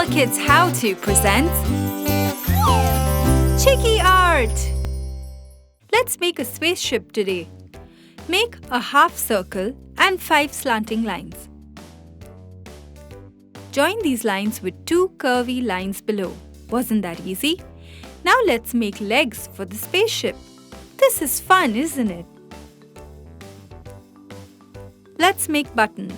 HooplaKidz How To presents Chiki Art! Let's make a spaceship today. Make a half circle and 5 slanting lines. Join these lines with 2 curvy lines below. Wasn't that easy? Now let's make legs for the spaceship. This is fun, isn't it? Let's make buttons.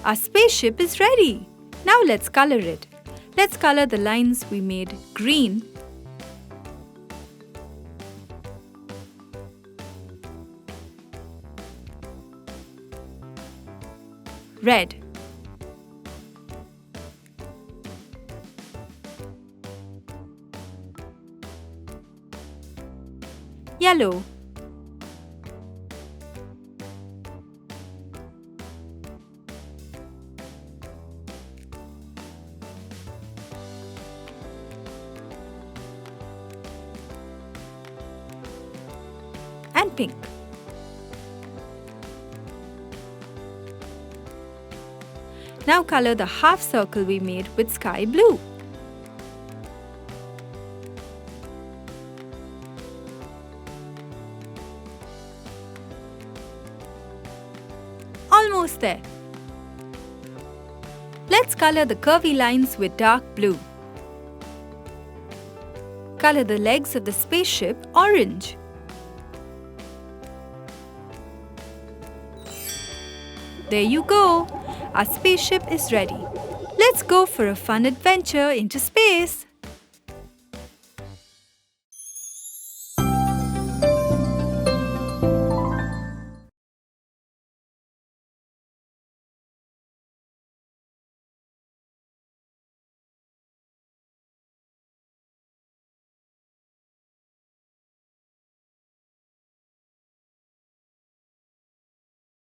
Our spaceship is ready. Now let's color it. Let's color the lines we made green, red, yellow, and pink. Now color the half circle we made with sky blue. Almost there. Let's color the curvy lines with dark blue. Color the legs of the spaceship orange. There you go! Our spaceship is ready. Let's go for a fun adventure into space!